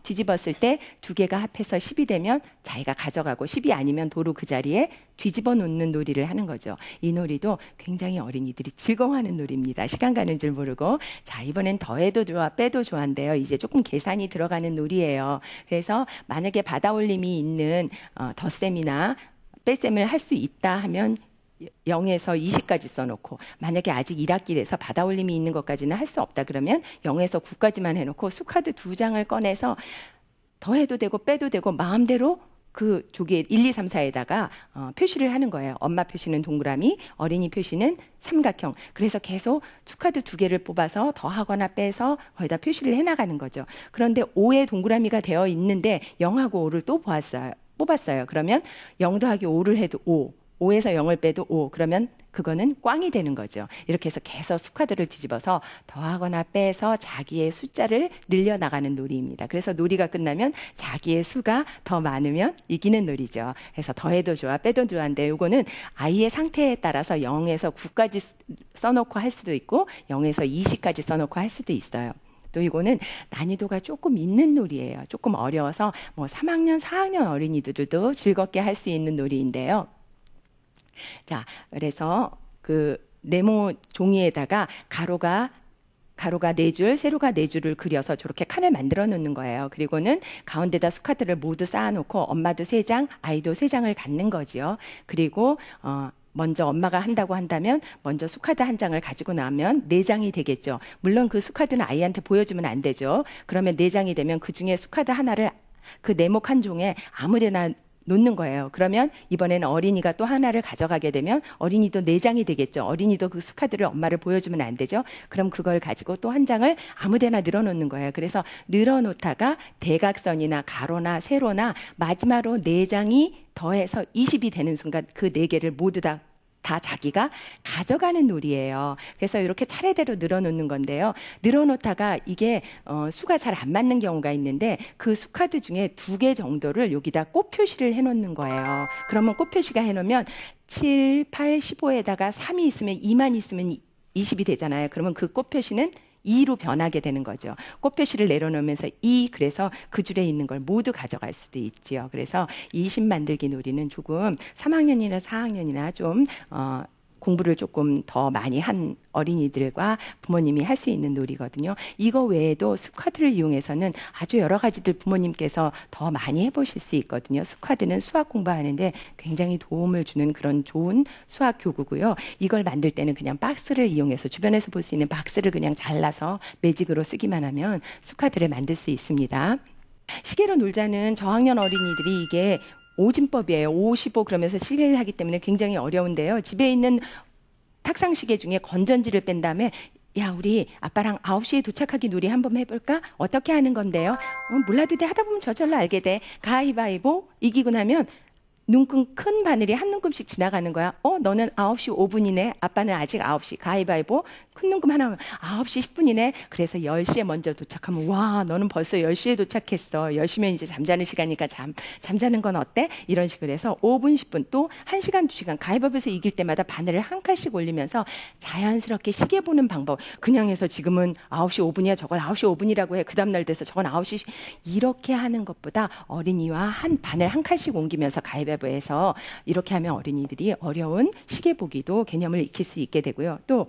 뒤집었을 때 2개가 합해서 10이 되면 자기가 가져가고 10이 아니면 도로 그 자리에 뒤집어 놓는 놀이를 하는 거죠. 이 놀이도 굉장히 어린이들이 즐거워하는 놀이입니다. 시간 가는 줄 모르고. 자, 이번엔 더해도 좋아, 빼도 좋아인데요. 이제 조금 계산이 들어가는 놀이예요. 그래서 만약에 받아올림이 있는 덧셈이나 뺄셈을 할 수 있다 하면 0에서 20까지 써놓고, 만약에 아직 1학기라서 받아올림이 있는 것까지는 할 수 없다 그러면 0에서 9까지만 해놓고 수카드 2장을 꺼내서 더해도 되고 빼도 되고 마음대로 그 조기에 1, 2, 3, 4에다가 표시를 하는 거예요. 엄마 표시는 동그라미, 어린이 표시는 삼각형. 그래서 계속 수카드 2개를 뽑아서 더하거나 빼서 거기다 표시를 해나가는 거죠. 그런데 5에 동그라미가 되어 있는데 0하고 5를 또 뽑았어요. 그러면 0 더하기 5를 해도 5에서 0을 빼도 5. 그러면 그거는 꽝이 되는 거죠. 이렇게 해서 계속 수카드를 뒤집어서 더하거나 빼서 자기의 숫자를 늘려나가는 놀이입니다. 그래서 놀이가 끝나면 자기의 수가 더 많으면 이기는 놀이죠. 그래서 더해도 좋아, 빼도 좋아인데 이거는 아이의 상태에 따라서 0에서 9까지 써놓고 할 수도 있고 0에서 20까지 써놓고 할 수도 있어요. 또 이거는 난이도가 조금 있는 놀이예요. 조금 어려워서 3학년, 4학년 어린이들도 즐겁게 할 수 있는 놀이인데요. 자, 그래서 그 네모 종이에다가 가로가 4줄, 세로가 4줄을 그려서 저렇게 칸을 만들어 놓는 거예요. 그리고는 가운데다 수카드를 모두 쌓아놓고 엄마도 3장, 아이도 3장을 갖는 거지요. 그리고 먼저 엄마가 한다고 한다면 먼저 수카드 1장을 가지고 나면 4장이 되겠죠. 물론 그 수카드는 아이한테 보여주면 안 되죠. 그러면 4장이 되면 그 중에 수카드 하나를 그 네모 칸 종에 아무 데나 놓는 거예요. 그러면 이번에는 어린이가 또 하나를 가져가게 되면 어린이도 4장이 되겠죠. 어린이도 그 수카드를 엄마를 보여주면 안 되죠. 그럼 그걸 가지고 또 1장을 아무 데나 늘어놓는 거예요. 그래서 늘어놓다가 대각선이나 가로나 세로나 마지막으로 4장이 더해서 20이 되는 순간 그 4개를 모두 다 자기가 가져가는 놀이예요. 그래서 이렇게 차례대로 늘어놓는 건데요. 늘어놓다가 이게 수가 잘 안 맞는 경우가 있는데 그 수카드 중에 2개 정도를 여기다 꽃 표시를 해놓는 거예요. 그러면 꽃 표시가 해놓으면 7, 8, 15에다가 3이 있으면 2만 있으면 20이 되잖아요. 그러면 그 꽃 표시는 2로 변하게 되는 거죠. 꽃 표시를 내려놓으면서 2, 그래서 그 줄에 있는 걸 모두 가져갈 수도 있지요. 그래서 이 심 만들기 놀이는 조금 3학년이나 4학년이나 좀 공부를 조금 더 많이 한 어린이들과 부모님이 할 수 있는 놀이거든요. 이거 외에도 수카드를 이용해서는 아주 여러 가지들 부모님께서 더 많이 해보실 수 있거든요. 수카드는 수학 공부하는데 굉장히 도움을 주는 그런 좋은 수학 교구고요. 이걸 만들 때는 그냥 박스를 이용해서 주변에서 볼 수 있는 박스를 그냥 잘라서 매직으로 쓰기만 하면 수카드를 만들 수 있습니다. 시계로 놀자는 저학년 어린이들이 이게 오진법이에요. 55 그러면서 실기를 하기 때문에 굉장히 어려운데요. 집에 있는 탁상 시계 중에 건전지를 뺀 다음에 야, 우리 아빠랑 9시에 도착하기 놀이 한번 해볼까? 어떻게 하는 건데요? 몰라도 돼. 하다 보면 저절로 알게 돼. 가위바위보 이기고 나면 눈금 큰 바늘이 한 눈금씩 지나가는 거야. 너는 9시 5분이네. 아빠는 아직 9시. 가위바위보. 큰 눈금 하나 9시 10분이네. 그래서 10시에 먼저 도착하면 와, 너는 벌써 10시에 도착했어. 10시면 이제 잠자는 시간이니까 잠자는 건 어때? 이런 식으로 해서 5분, 10분 또 1시간, 2시간 가위바위보에서 이길 때마다 바늘을 한 칸씩 올리면서 자연스럽게 시계 보는 방법. 그냥 해서 지금은 9시 5분이야. 저건 9시 5분이라고 해. 그 다음날 돼서 저건 9시 이렇게 하는 것보다 어린이와 한 바늘 한 칸씩 옮기면서 가위바위보에서 이렇게 하면 어린이들이 어려운 시계 보기도 개념을 익힐 수 있게 되고요. 또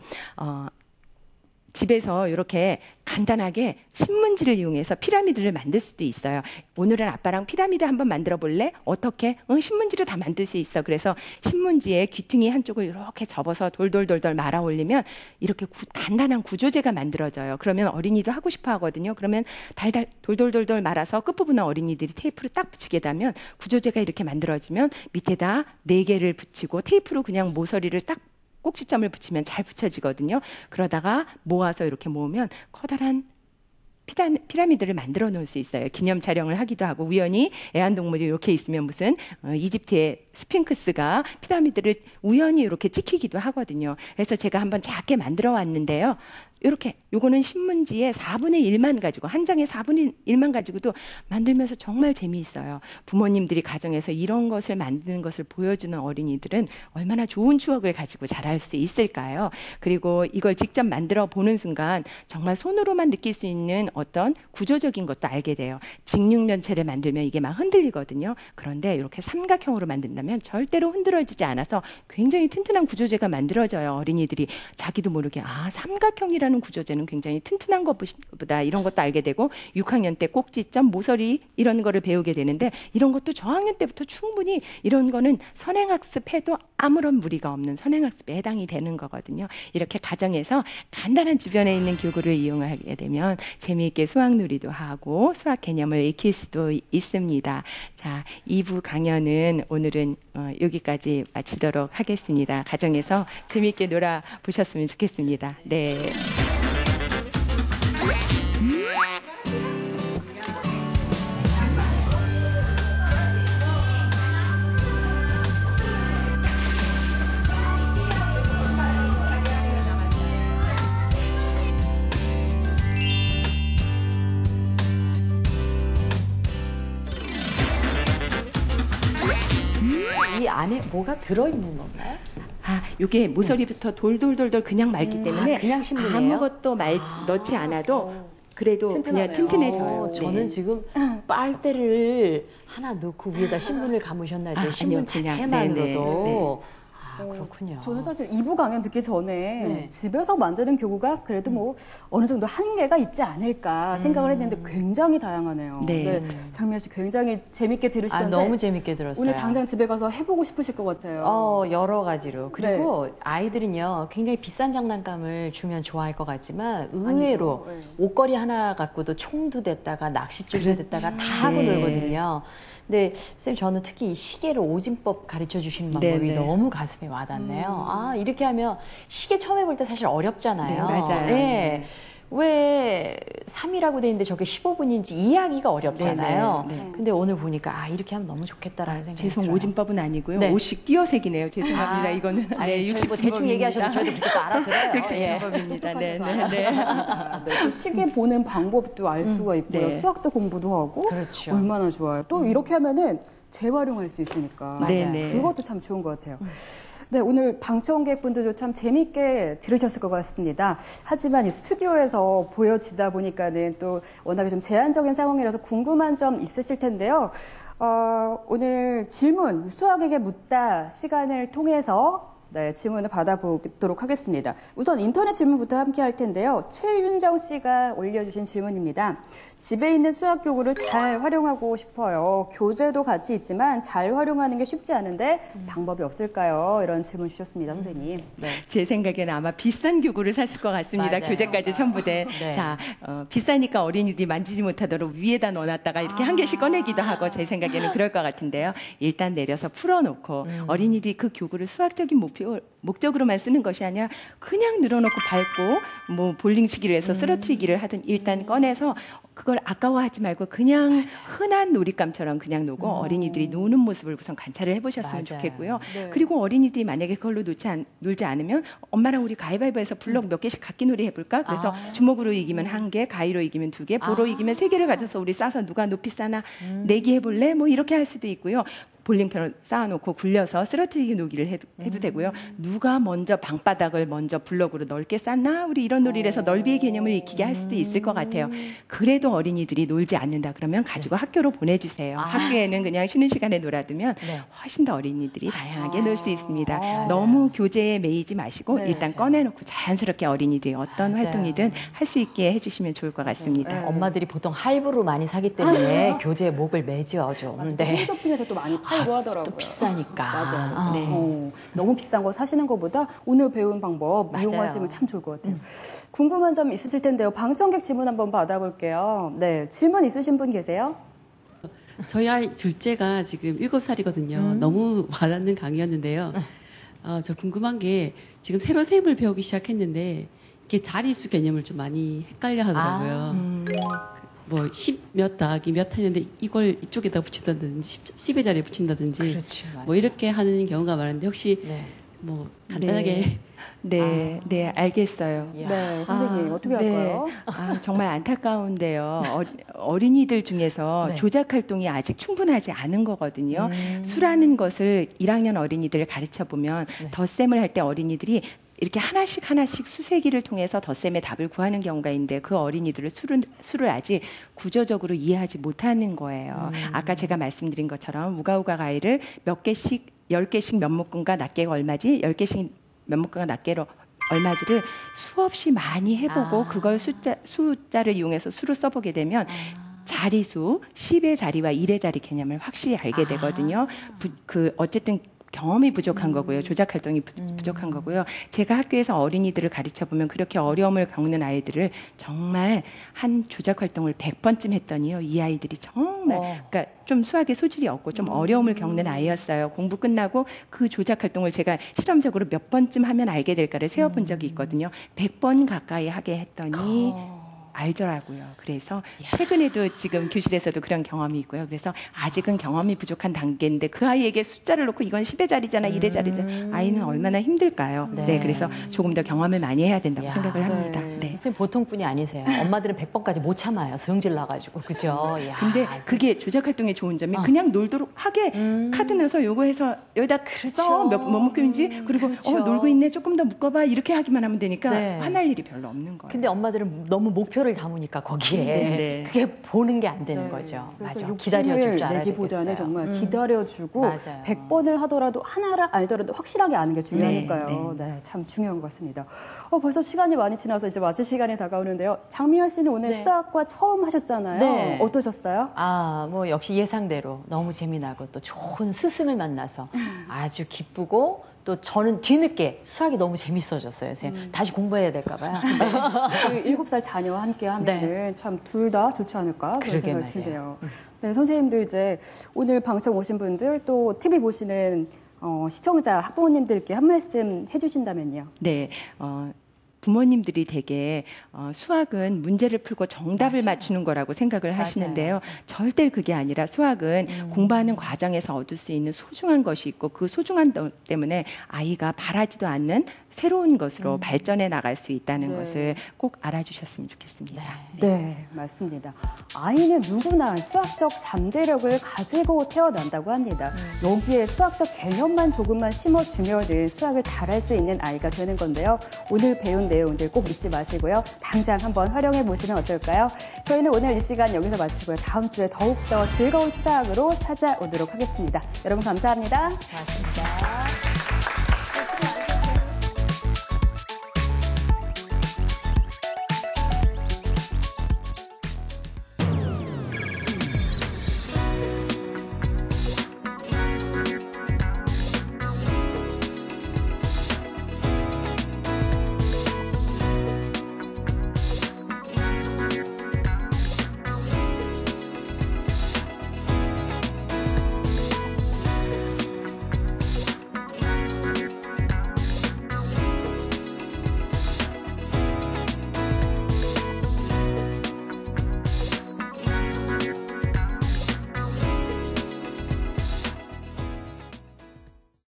집에서 이렇게 간단하게 신문지를 이용해서 피라미드를 만들 수도 있어요. 오늘은 아빠랑 피라미드 한번 만들어 볼래? 어떻게? 신문지로 다 만들 수 있어. 그래서 신문지에 귀퉁이 한쪽을 이렇게 접어서 돌돌돌돌 말아 올리면 이렇게 단단한 구조재가 만들어져요. 그러면 어린이도 하고 싶어 하거든요. 그러면 달달 돌돌돌돌 말아서 끝부분에 어린이들이 테이프로 딱 붙이게 되면 구조재가 이렇게 만들어지면 밑에다 4개를 붙이고 테이프로 그냥 모서리를 딱 꼭지점을 붙이면 잘 붙여지거든요. 그러다가 모아서 이렇게 모으면 커다란 피라미드를 만들어 놓을 수 있어요. 기념 촬영을 하기도 하고 우연히 애완동물이 이렇게 있으면 무슨 이집트의 스핑크스가 피라미드를 우연히 이렇게 찍히기도 하거든요. 그래서 제가 한번 작게 만들어 왔는데요. 이렇게 요거는 신문지에 4분의 1만 가지고 한 장에 4분의 1만 가지고도 만들면서 정말 재미있어요. 부모님들이 가정에서 이런 것을 만드는 것을 보여주는 어린이들은 얼마나 좋은 추억을 가지고 자랄 수 있을까요? 그리고 이걸 직접 만들어 보는 순간 정말 손으로만 느낄 수 있는 어떤 구조적인 것도 알게 돼요. 직육면체를 만들면 이게 막 흔들리거든요. 그런데 이렇게 삼각형으로 만든다면 절대로 흔들어지지 않아서 굉장히 튼튼한 구조재가 만들어져요. 어린이들이 자기도 모르게 삼각형이라는 구조재는 굉장히 튼튼한 것보다 이런 것도 알게 되고 6학년 때 꼭지점, 모서리 이런 거를 배우게 되는데 이런 것도 저학년 때부터 충분히 이런 거는 선행학습해도 아무런 무리가 없는 선행학습에 해당이 되는 거거든요. 이렇게 가정에서 간단한 주변에 있는 교구를 이용하게 되면 재미있게 수학놀이도 하고 수학 개념을 익힐 수도 있습니다. 자, 2부 강연은 오늘은 여기까지 마치도록 하겠습니다. 가정에서 재미있게 놀아보셨으면 좋겠습니다. 네. 이 안에 뭐가 들어있는 건가요? 이게 모서리부터 돌돌돌돌 그냥 말기 때문에 그냥 신문이에요? 아무것도 넣지 않아도 그래도 튼튼하네요. 그냥 튼튼해져요. 네. 저는 지금 빨대를 하나 넣고 위에다 신문을 감으셨나 했더니 신문 아니요, 그냥, 자체만으로도 그렇군요. 저는 사실 2부 강연 듣기 전에 네. 집에서 만드는 교구가 그래도 뭐 어느 정도 한계가 있지 않을까 생각을 했는데 굉장히 다양하네요. 네. 장미아 씨 굉장히 재밌게 들으시던데 너무 재밌게 들었어요. 오늘 당장 집에 가서 해보고 싶으실 것 같아요. 여러 가지로. 그리고 아이들은요, 굉장히 비싼 장난감을 주면 좋아할 것 같지만 의외로 아니죠. 네. 옷걸이 하나 갖고도 총도 됐다가 낚싯줄도 됐다가 다 하고 놀거든요. 근데 쌤 저는 특히 이 시계를 오진법 가르쳐 주시는 방법이 네네. 너무 가슴에 와닿네요. 이렇게 하면 시계 처음 해볼 때 사실 어렵잖아요. 네, 맞아요. 네. 왜 3이라고 돼 있는데 저게 15분인지 이해하기가 어렵잖아요. 네, 네, 네. 근데 오늘 보니까 이렇게 하면 너무 좋겠다라는 생각이 들어요. 오진법은 아니고요. 네. 5씩 띄어색이네요. 죄송합니다. 이거는 아니, 60 뭐 대충 얘기하셔도 저희도 그렇게 또 알아들어요. 예. 방법입니다. 네, 똑똑하셔서 네, 네. 또 시계 보는 방법도 알 수가 있고요. 네. 수학도 공부도 하고 그렇죠. 얼마나 좋아요. 또 이렇게 하면은 재활용할 수 있으니까 네, 네. 그것도 참 좋은 것 같아요. 네, 오늘 방청객분들도 참 재밌게 들으셨을 것 같습니다. 하지만 이 스튜디오에서 보여지다 보니까는 또 워낙에 좀 제한적인 상황이라서 궁금한 점 있으실 텐데요. 오늘 질문, 수학에게 묻다 시간을 통해서 질문을 받아보도록 하겠습니다. 우선 인터넷 질문부터 함께 할 텐데요. 최윤정 씨가 올려주신 질문입니다. 집에 있는 수학 교구를 잘 활용하고 싶어요. 교재도 같이 있지만 잘 활용하는 게 쉽지 않은데 방법이 없을까요? 이런 질문 주셨습니다, 선생님. 네. 제 생각에는 아마 비싼 교구를 샀을 것 같습니다. 맞아요. 교재까지 첨부된. 네. 자, 비싸니까 어린이들이 만지지 못하도록 위에다 넣어놨다가 이렇게 한 개씩 꺼내기도 하고 제 생각에는 그럴 것 같은데요. 일단 내려서 풀어놓고 어린이들이 그 교구를 수학적인 목표 목적으로만 쓰는 것이 아니라 그냥 늘어놓고 밟고 뭐 볼링치기를 해서 쓰러뜨리기를 하든 일단 꺼내서 그걸 아까워하지 말고 그냥 흔한 놀잇감처럼 그냥 놓고 어린이들이 노는 모습을 우선 관찰을 해보셨으면 맞아요. 좋겠고요. 네. 그리고 어린이들이 만약에 그걸로 놀지 않으면 엄마랑 우리 가위바위보해서 블럭 몇 개씩 갖기놀이 해볼까? 그래서 주먹으로 이기면 1개, 가위로 이기면 2개, 볼로 이기면 3개를 가져서 우리 싸서 누가 높이 싸나 내기 해볼래? 뭐 이렇게 할 수도 있고요. 볼링핀을 쌓아놓고 굴려서 쓰러뜨리기 놀이를 해도 되고요. 누가 먼저 방바닥을 먼저 블럭으로 넓게 쌓나? 우리 이런 놀이를 해서 넓이의 개념을 익히게 할 수도 있을 것 같아요. 그래도 어린이들이 놀지 않는다 그러면 가지고 학교로 보내주세요. 학교에는 그냥 쉬는 시간에 놀아두면 네. 훨씬 더 어린이들이 다양하게 놀 수 있습니다. 맞아요. 너무 교재에 매이지 마시고 네, 일단 맞아요. 꺼내놓고 자연스럽게 어린이들이 어떤 맞아요. 활동이든 할 수 있게 해주시면 좋을 것 같습니다. 네. 엄마들이 보통 할부로 많이 사기 때문에 교재에 목을 매죠 좀. 홈쇼핑에서 또 많이 팔고 하더라고요. 또 비싸니까. 맞아요. 네. 너무 비싼 거 사시는 것보다 오늘 배운 방법 맞아요. 이용하시면 참 좋을 것 같아요. 궁금한 점 있으실 텐데요. 방청객 질문 한번 받아볼게요. 네, 질문 있으신 분 계세요? 저희 아이 둘째가 지금 7살이거든요. 너무 와닿는 강의였는데요. 저 궁금한 게 지금 새로 셈을 배우기 시작했는데 이게 자릿수 개념을 좀 많이 헷갈려 하더라고요. 뭐 10 몇 더하기 몇 했는데 이걸 이쪽에다 붙인다든지 10의 자리에 붙인다든지 그렇죠, 맞아요. 뭐 이렇게 하는 경우가 많은데 혹시 네. 뭐 간단하게 네, 알겠어요. 이야. 네, 선생님 어떻게 네. 할까요? 정말 안타까운데요. 어린이들 중에서 네. 조작 활동이 아직 충분하지 않은 거거든요. 수라는 것을 1학년 어린이들을 가르쳐 보면 네. 덧셈을 할 때 어린이들이 이렇게 하나씩 수세기를 통해서 덧셈의 답을 구하는 경우가 있는데 그 어린이들을 수를 아직 구조적으로 이해하지 못하는 거예요. 아까 제가 말씀드린 것처럼 우가우가 가위를 몇 개씩 10개씩 몇 묶음과 낱개가 얼마지 10개씩 몇 묶음과 낱개로 얼마지를 수없이 많이 해보고 그걸 숫자를 이용해서 수를 써보게 되면 자리수 10의 자리와 1의 자리 개념을 확실히 알게 되거든요. 어쨌든 경험이 부족한 거고요. 조작 활동이 부족한 거고요. 제가 학교에서 어린이들을 가르쳐 보면 그렇게 어려움을 겪는 아이들을 정말 한 조작 활동을 100번쯤 했더니요. 이 아이들이 정말 그러니까 좀 수학에 소질이 없고 좀 어려움을 겪는 아이였어요. 공부 끝나고 그 조작 활동을 제가 실험적으로 몇 번쯤 하면 알게 될까를 세어본 적이 있거든요. 100번 가까이 하게 했더니 알더라고요. 그래서 최근에도 지금 교실에서도 그런 경험이 있고요. 그래서 아직은 경험이 부족한 단계인데 그 아이에게 숫자를 놓고 이건 10의 자리잖아, 1의 자리잖아. 아이는 얼마나 힘들까요? 네, 그래서 조금 더 경험을 많이 해야 된다고 야. 생각을 합니다. 네. 선생님 보통 분이 아니세요. 엄마들은 100번까지 못 참아요. 성질 나가지고. 그죠? 이야, 근데 그게 조작 활동의 좋은 점이 그냥 놀도록 하게 카드 넣어서 요거 해서 여기다 써. 뭐 묶음인지 그리고 그렇죠. 놀고 있네. 조금 더 묶어봐. 이렇게 하기만 하면 되니까 네. 화날 일이 별로 없는 거예요. 근데 엄마들은 너무 목표를 담으니까 거기에 네. 그게 보는 게 안 되는 네. 거죠. 그래서 맞아. 욕심을 기다려줄 줄 알아야 내기보다는 되겠어요. 정말 기다려주고 맞아요. 100번을 하더라도 하나를 알더라도 확실하게 아는 게 중요하니까요. 네, 참 중요한 것 같습니다. 벌써 시간이 많이 지나서 이제 마칠 시간이 다가오는데요. 장미연 씨는 오늘 네. 수다학과 처음 하셨잖아요. 네. 어떠셨어요? 뭐 역시 예상대로 너무 재미나고 또 좋은 스승을 만나서 아주 기쁘고 또 저는 뒤늦게 수학이 너무 재밌어졌어요, 선생님. 다시 공부해야 될까 봐요. 그 7살 자녀와 함께 하면은 참 둘 다 좋지 않을까 그런 그러게 생각이 말이에요. 드네요. 네, 선생님들 이제 오늘 방청 오신 분들 또 TV 보시는 시청자 학부모님들께 한 말씀 해주신다면요. 네. 부모님들이 되게 수학은 문제를 풀고 정답을 맞추는 거라고 생각을 하시는데요. 절대 그게 아니라 수학은 공부하는 과정에서 얻을 수 있는 소중한 것이 있고 그 소중한 것 때문에 아이가 바라지도 않는 새로운 것으로 발전해 나갈 수 있다는 네. 것을 꼭 알아주셨으면 좋겠습니다. 네, 맞습니다. 아이는 누구나 수학적 잠재력을 가지고 태어난다고 합니다. 여기에 수학적 개념만 조금만 심어주면은 수학을 잘할 수 있는 아이가 되는 건데요. 오늘 배운 내용들 꼭 잊지 마시고요. 당장 한번 활용해 보시면 어떨까요? 저희는 오늘 이 시간 여기서 마치고요. 다음 주에 더욱더 즐거운 수학으로 찾아오도록 하겠습니다. 여러분 감사합니다. 고맙습니다.